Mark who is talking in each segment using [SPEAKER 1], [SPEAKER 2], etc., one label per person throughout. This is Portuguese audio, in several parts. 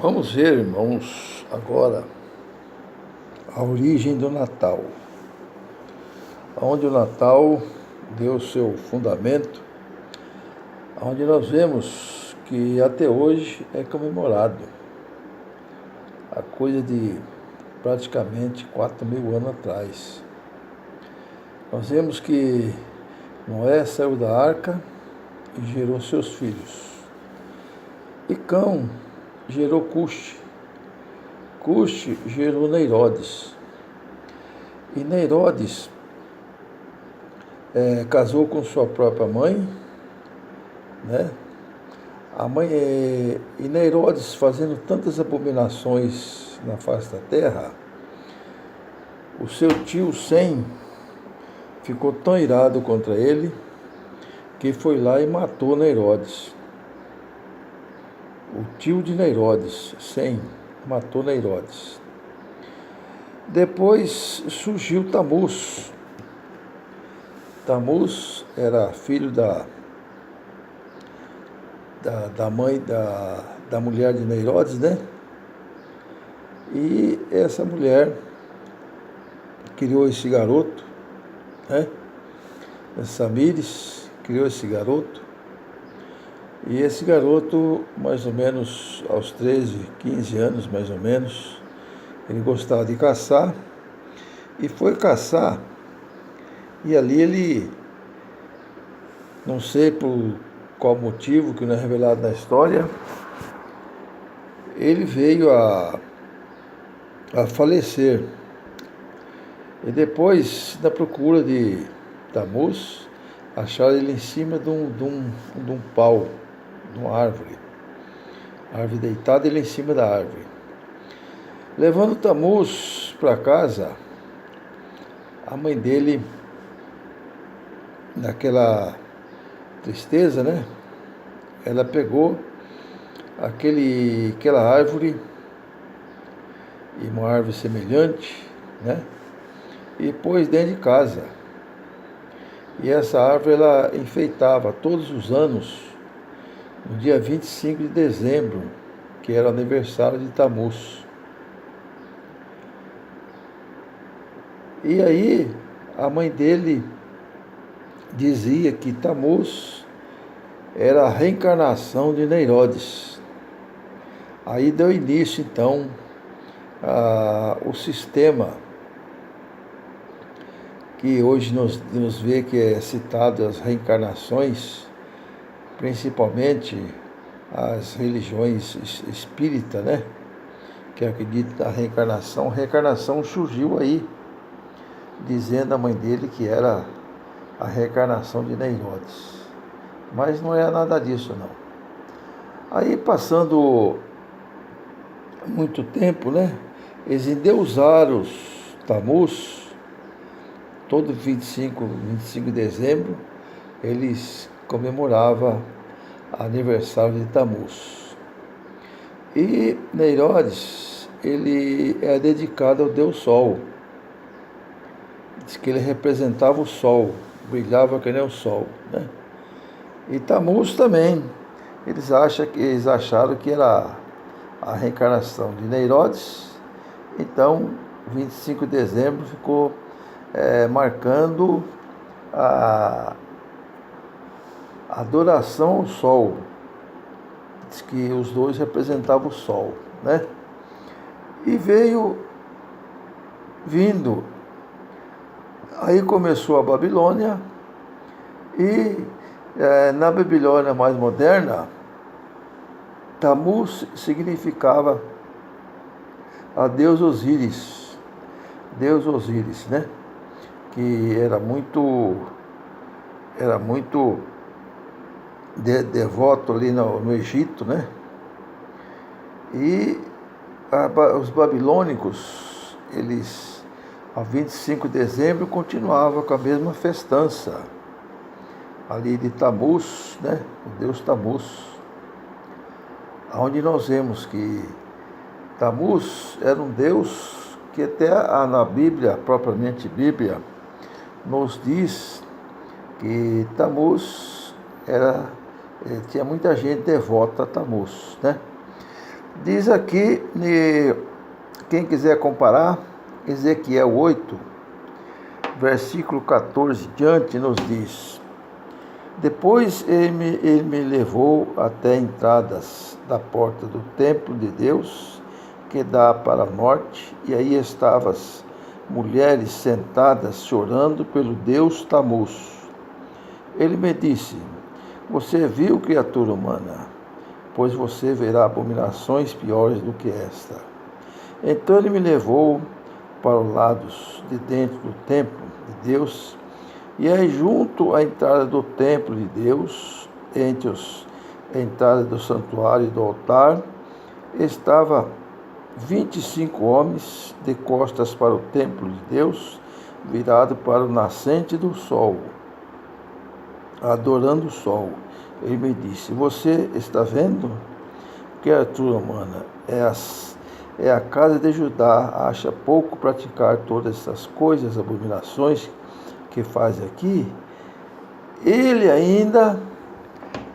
[SPEAKER 1] Vamos ver, irmãos, agora a origem do Natal, onde o Natal deu seu fundamento, onde nós vemos que até hoje é comemorado, a coisa de praticamente 4.000 anos atrás. Nós vemos que Noé saiu da arca e gerou seus filhos. E Cão gerou Cuxi. Cuxi gerou Neirodes. E Neirodes casou com sua própria mãe, né? A mãe e Neirodes, fazendo tantas abominações na face da terra, o seu tio Sem ficou tão irado contra ele que foi lá e matou Neirodes. O tio de Neirodes, Sem, matou Neirodes. Depois surgiu Tamuz. Tamuz era filho da mãe da mulher de Neirodes, né? E essa mulher criou esse garoto, né? Samires criou esse garoto. E esse garoto, mais ou menos aos 13, 15 anos, mais ou menos, ele gostava de caçar e foi caçar. E ali ele, não sei por qual motivo, que não é revelado na história, ele veio a falecer. E depois, na procura de Tamuz, acharam ele em cima de um pau, de uma árvore. A árvore deitada, ele em cima da árvore. Levando Tamuz para casa, a mãe dele, naquela tristeza, né? Ela pegou aquela árvore, e uma árvore semelhante, né? E pôs dentro de casa. E essa árvore ela enfeitava todos os anos, no dia 25 de dezembro, que era o aniversário de Tamuz. E aí a mãe dele dizia que Tamuz era a reencarnação de Neirodes. Aí deu início, então, o sistema que hoje nos vê que é citado as reencarnações, principalmente as religiões espíritas, né? Que acreditam na reencarnação. A reencarnação surgiu aí, dizendo a mãe dele que era a reencarnação de Neirodes. Mas não é nada disso, não. Aí, passando muito tempo, né? Eles endeusaram Tamuz. Todo 25 de dezembro, eles comemoravam o aniversário de Tamuz. E Neirodes, ele é dedicado ao Deus Sol. Diz que ele representava o Sol, brilhava que nem o Sol, né? E Tamuz também, eles acharam que era a reencarnação de Neirodes. Então, 25 de dezembro ficou marcando a adoração ao Sol. Diz que os dois representavam o Sol, né? E vindo, aí começou a Babilônia, e na Babilônia mais moderna, Tamuz significava a Deus Osíris, né? Que era muito devoto ali no Egito, né? E os babilônicos, eles, a 25 de dezembro, continuavam com a mesma festança ali de Tamuz, né? O Deus Tamuz, onde nós vemos que Tamuz era um Deus que até na Bíblia, propriamente Bíblia, nos diz que Tamuz tinha muita gente devota a Tamuz, né? Diz aqui, quem quiser comparar, Ezequiel 8, versículo 14 diante, nos diz: Depois ele me levou até entradas da porta do templo de Deus, que dá para o norte, e aí estavam as mulheres sentadas chorando pelo Deus Tamuz. Ele me disse: Você viu, criatura humana, pois você verá abominações piores do que esta. Então ele me levou para os lados de dentro do templo de Deus, e aí junto à entrada do templo de Deus, entre a entrada do santuário e do altar, estava 25 homens de costas para o templo de Deus, virado para o nascente do sol, adorando o sol. Ele me disse: Você está vendo? Criatura humana, é a casa de Judá, acha pouco praticar todas essas coisas, abominações que faz aqui? Ele ainda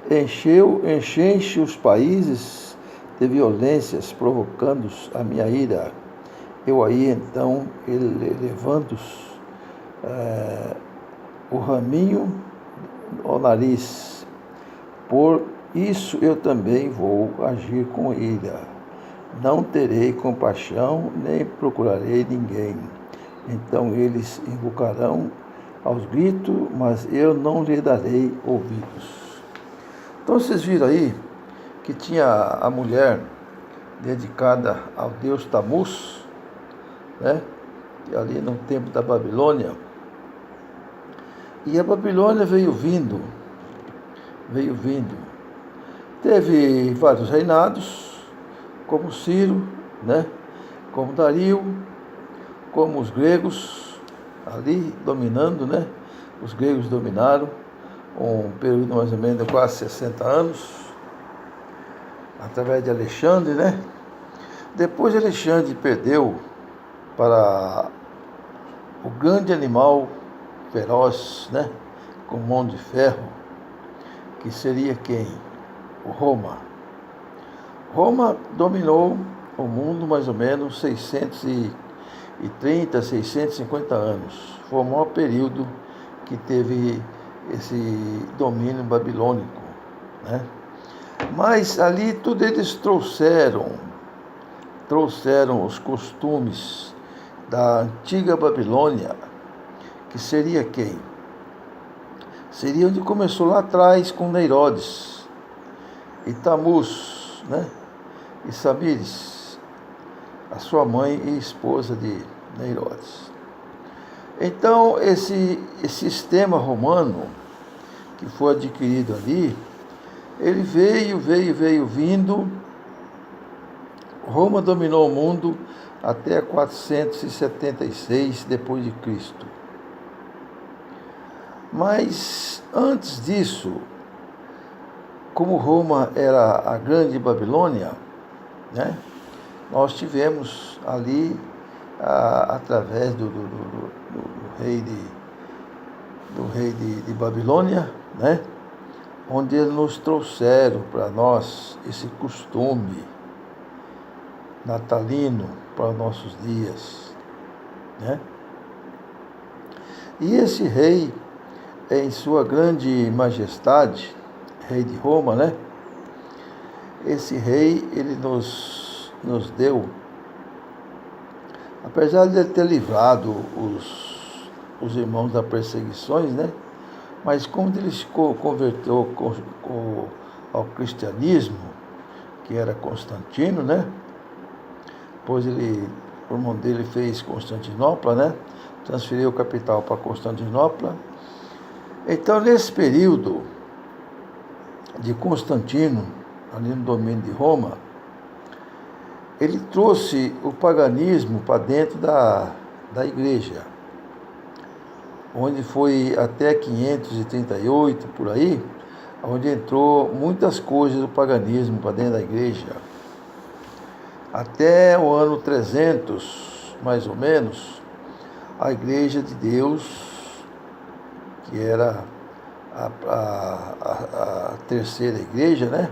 [SPEAKER 1] enche os países de violências, provocando a minha ira. Eu aí então, ele levando o raminho ao nariz. Por isso eu também vou agir com ira. Não terei compaixão, nem procurarei ninguém. Então eles invocarão aos gritos, mas eu não lhe darei ouvidos. Então vocês viram aí que tinha a mulher dedicada ao deus Tamuz, né? Ali no tempo da Babilônia. E a Babilônia veio vindo. Teve vários reinados, como Ciro, né? Como Dario, como os gregos, ali dominando, né? Os gregos dominaram um período mais ou menos de quase 60 anos, através de Alexandre, né? Depois Alexandre perdeu para o grande animal feroz, né? Com mão de ferro, que seria quem? O Roma. Roma dominou o mundo mais ou menos 630, 650 anos. Foi o maior período que teve esse domínio babilônico, né? Mas ali tudo eles trouxeram os costumes da antiga Babilônia, que seria quem? Seria onde começou lá atrás com Herodes e Tamuz, né? E Samires, a sua mãe e esposa de Herodes. Então, esse sistema romano que foi adquirido ali, ele veio vindo. Roma dominou o mundo até 476 depois de Cristo. Mas antes disso, como Roma era a grande Babilônia, né, nós tivemos ali, através do rei de Babilônia, né, onde eles nos trouxeram para nós esse costume natalino para os nossos dias, né? E esse rei, em sua grande majestade, rei de Roma, né? Esse rei, ele nos deu, apesar de ele ter livrado os irmãos das perseguições, né? Mas como ele se converteu ao cristianismo, que era Constantino, né? Pois o irmão dele fez Constantinopla, né? Transferiu a capital para Constantinopla. Então, nesse período de Constantino, ali no domínio de Roma, ele trouxe o paganismo para dentro da igreja, onde foi até 538, por aí, onde entrou muitas coisas do paganismo para dentro da igreja. Até o ano 300, mais ou menos, a Igreja de Deus, que era a terceira igreja, né?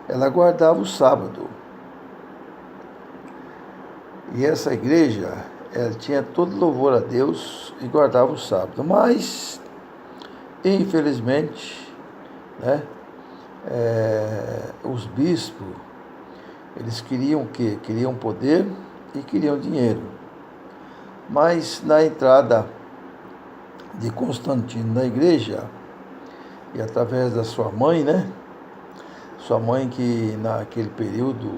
[SPEAKER 1] ela guardava o sábado. E essa igreja, ela tinha todo louvor a Deus e guardava o sábado. Mas, infelizmente, né, os bispos, eles queriam o quê? Queriam poder e queriam dinheiro. Mas na entrada de Constantino na igreja, e através da sua mãe, né? Sua mãe que naquele período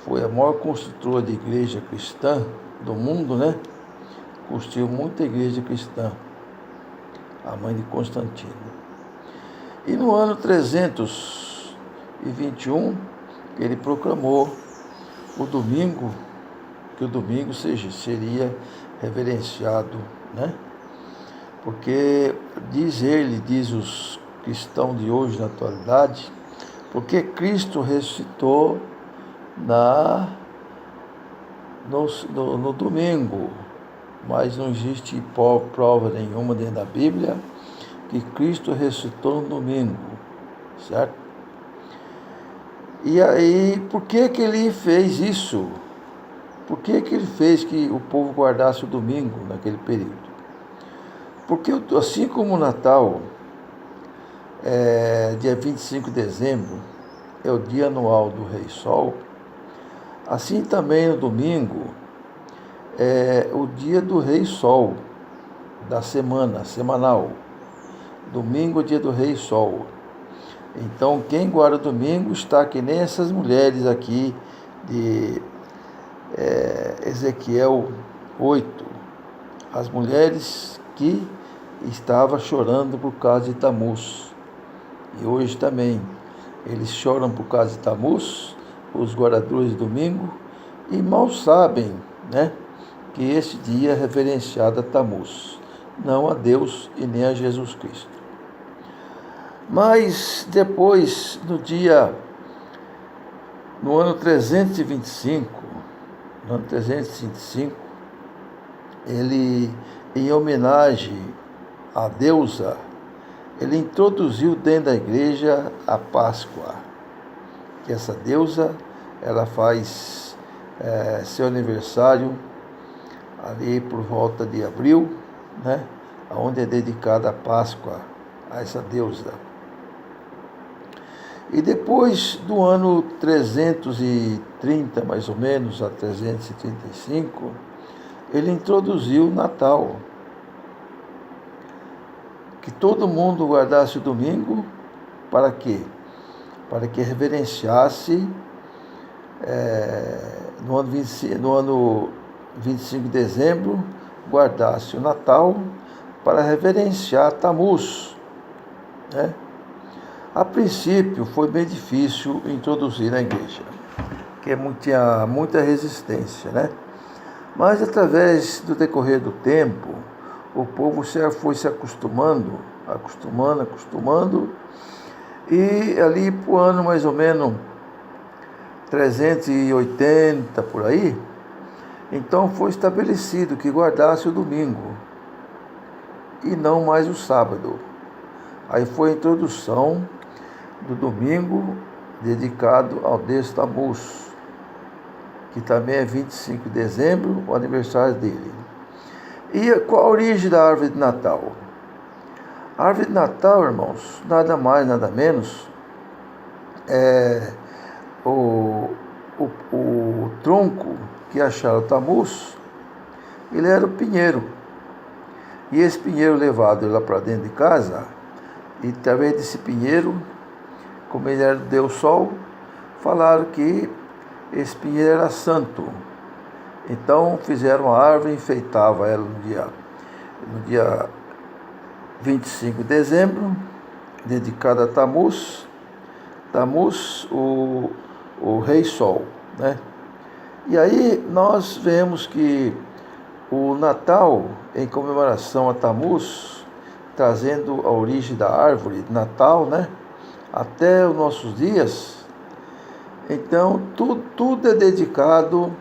[SPEAKER 1] foi a maior construtora de igreja cristã do mundo, né? Construiu muita igreja cristã, a mãe de Constantino. E no ano 321, ele proclamou o domingo, que o domingo seria reverenciado, né? Porque diz os cristãos de hoje, na atualidade, porque Cristo ressuscitou no domingo, mas não existe prova nenhuma dentro da Bíblia que Cristo ressuscitou no domingo, certo? E aí, por que ele fez isso? Por que ele fez que o povo guardasse o domingo naquele período? Porque assim como o Natal, dia 25 de dezembro, é o dia anual do Rei Sol, assim também no domingo é o dia do Rei Sol, da semana, semanal. Domingo é o dia do Rei Sol. Então, quem guarda o domingo está que nem essas mulheres aqui de Ezequiel 8. As mulheres que estavam chorando por causa de Tamuz. E hoje também. Eles choram por causa de Tamuz, os guardadores de domingo, e mal sabem, né, que esse dia é reverenciado a Tamuz, não a Deus e nem a Jesus Cristo. Mas depois, no ano 325, ele, em homenagem à deusa, ele introduziu dentro da igreja a Páscoa, que essa deusa, ela faz seu aniversário ali por volta de abril, né, onde é dedicada a Páscoa a essa deusa. E depois do ano 330, mais ou menos, a 335, ele introduziu o Natal. Que todo mundo guardasse o domingo, para quê? Para que reverenciasse no ano 25 de dezembro, guardasse o Natal para reverenciar Tamuz, né? A princípio foi bem difícil introduzir na igreja, porque tinha muita resistência, né? Mas através do decorrer do tempo, o povo foi se acostumando, e ali para o ano mais ou menos 380 por aí, então foi estabelecido que guardasse o domingo e não mais o sábado. Aí foi a introdução do domingo dedicado ao Deus Tamuz, que também é 25 de dezembro, o aniversário dele. E qual a origem da árvore de Natal? A árvore de Natal, irmãos, nada mais, nada menos, o tronco que acharam Tamuz, ele era o pinheiro. E esse pinheiro levado lá para dentro de casa, e através desse pinheiro, como ele era o Deus Sol, falaram que esse pinheiro era santo. Então fizeram a árvore, enfeitava ela no dia 25 de dezembro, dedicada a Tamuz, o Rei Sol, né? E aí nós vemos que o Natal, em comemoração a Tamuz, trazendo a origem da árvore de Natal, né, até os nossos dias, então tudo é dedicado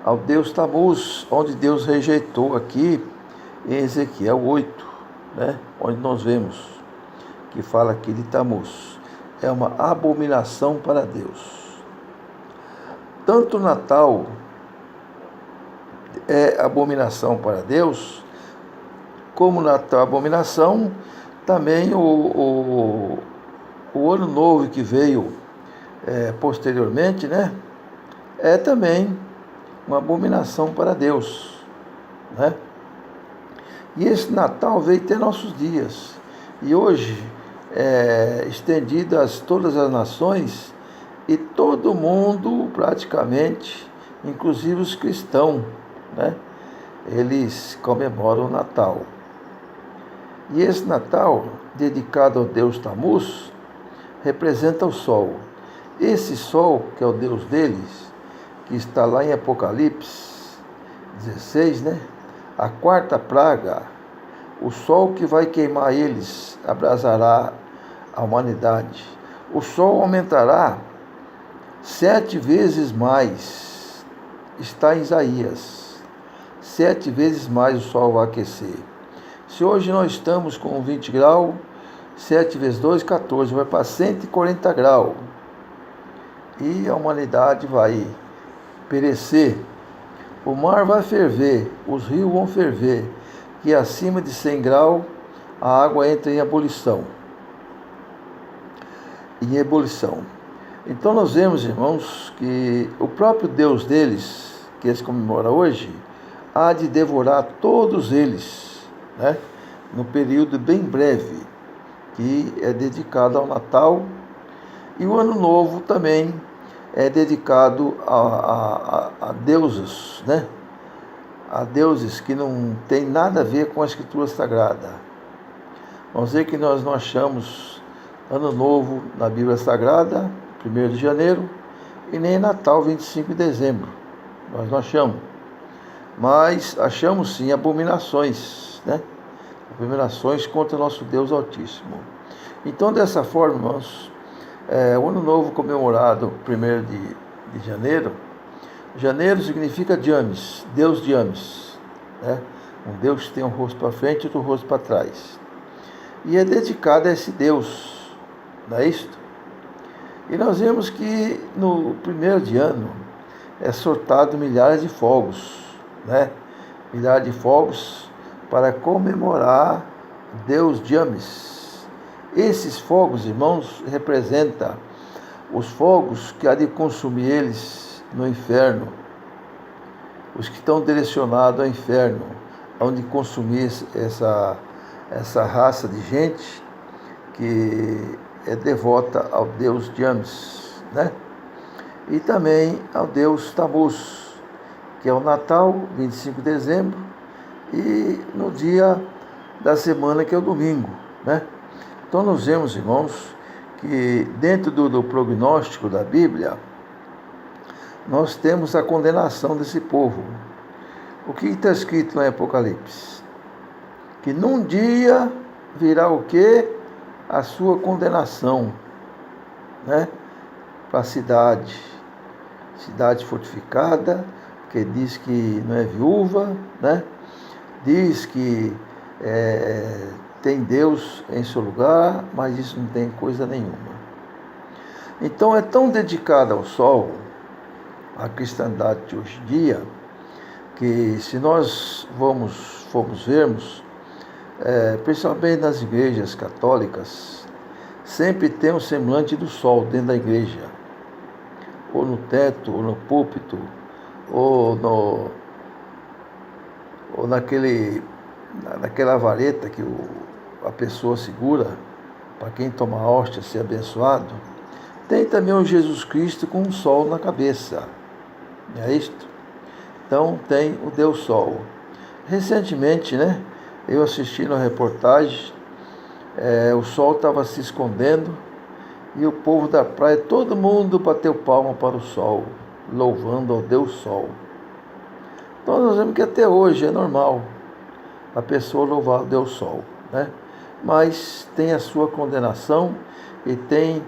[SPEAKER 1] ao Deus Tamuz, onde Deus rejeitou aqui em Ezequiel 8, né, onde nós vemos que fala aqui de Tamuz. é uma abominação para Deus. Tanto o Natal é abominação para Deus, como o Natal é abominação, também o Ano Novo que veio posteriormente, né, é também uma abominação para Deus, né? E esse Natal veio até nossos dias. E hoje é estendido a todas as nações e todo mundo praticamente, inclusive os cristãos, né? Eles comemoram o Natal. E esse Natal, dedicado ao Deus Tammuz, representa o Sol. Esse Sol, que é o Deus deles, que está lá em Apocalipse 16, né? A quarta praga, o sol que vai queimar eles, abrasará a humanidade. O sol aumentará 7 vezes mais. Está em Isaías. 7 vezes mais o sol vai aquecer. Se hoje nós estamos com 20 graus, 7 vezes 2, 14, vai para 140 graus. E a humanidade vai perecer. O mar vai ferver, os rios vão ferver, que acima de 100 graus a água entra em ebulição. Então nós vemos, irmãos, que o próprio Deus deles, que eles comemoram hoje, há de devorar todos eles, né, num período bem breve, que é dedicado ao Natal, e o Ano Novo também é dedicado a deuses, né? A deuses que não tem nada a ver com a Escritura Sagrada. Vamos ver que nós não achamos Ano Novo na Bíblia Sagrada, 1º de janeiro, e nem Natal, 25 de dezembro. Nós não achamos. Mas achamos sim abominações, né? Abominações contra o nosso Deus Altíssimo. Então, dessa forma, irmãos, o Ano Novo comemorado 1º de janeiro. Janeiro significa James, Deus de James, né? Um Deus que tem um rosto para frente e outro rosto para trás. E é dedicado a esse Deus, não é isto? E nós vemos que no 1º de ano é sortado milhares de fogos, né? Milhares de fogos para comemorar Deus James. Esses fogos, irmãos, representam os fogos que há de consumir eles no inferno, os que estão direcionados ao inferno, onde consumir essa raça de gente que é devota ao Deus James, né? E também ao Deus Tammuz, que é o Natal, 25 de dezembro, e no dia da semana, que é o domingo, né? Então nós vemos, irmãos, que dentro do prognóstico da Bíblia, nós temos a condenação desse povo. O que está escrito lá em Apocalipse? Que num dia virá o quê? A sua condenação, né? Para a cidade fortificada, que diz que não é viúva, né? Diz que tem Deus em seu lugar, mas isso não tem coisa nenhuma. Então é tão dedicada ao sol, a cristandade de hoje em dia, que se nós formos vermos, principalmente nas igrejas católicas, sempre tem um semblante do sol dentro da igreja, ou no teto, ou no púlpito, ou naquela vareta que a pessoa segura para quem toma a hóstia ser abençoado. Tem também o Jesus Cristo com um sol na cabeça, não é isto? Então tem o Deus Sol. Recentemente, né, eu assisti uma reportagem, o sol estava se escondendo e o povo da praia, todo mundo bateu palma para o sol, louvando ao Deus Sol. Então nós vemos que até hoje é normal a pessoa louvar o Deus Sol, né? Mas tem a sua condenação e tem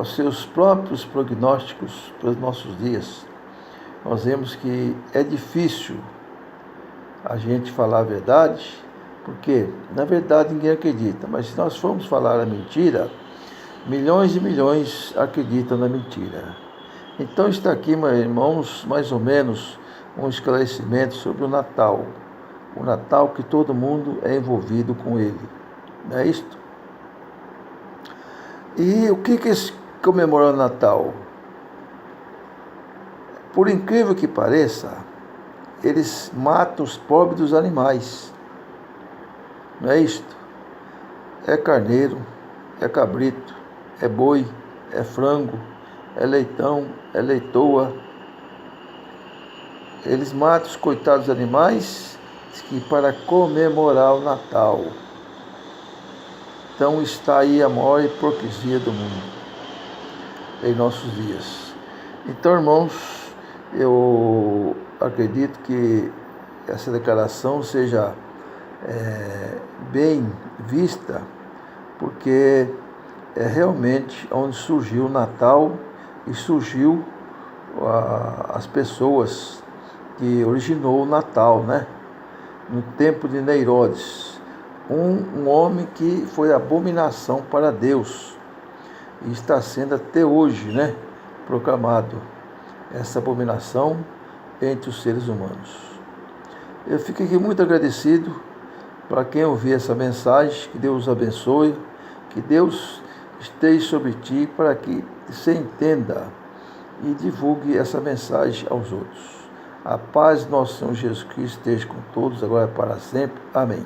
[SPEAKER 1] os seus próprios prognósticos para os nossos dias. Nós vemos que é difícil a gente falar a verdade, porque na verdade ninguém acredita, mas se nós formos falar a mentira, milhões e milhões acreditam na mentira. Então está aqui, meus irmãos, mais ou menos um esclarecimento sobre o Natal. O Natal que todo mundo é envolvido com ele. Não é isto? E o que eles comemoram o Natal? Por incrível que pareça, eles matam os pobres dos animais. Não é isto? É carneiro, é cabrito, é boi, é frango, é leitão, é leitoa. Eles matam os coitados animais para comemorar o Natal. Então está aí a maior hipocrisia do mundo em nossos dias. Então, irmãos, eu acredito que essa declaração seja bem vista, porque é realmente onde surgiu o Natal e surgiu as pessoas que originou o Natal, né? No tempo de Herodes, um homem que foi abominação para Deus e está sendo até hoje, né, proclamado essa abominação entre os seres humanos. Eu fico aqui muito agradecido para quem ouvir essa mensagem, que Deus os abençoe, que Deus esteja sobre ti para que você entenda e divulgue essa mensagem aos outros. A paz do nosso Senhor Jesus Cristo esteja com todos, agora e para sempre. Amém.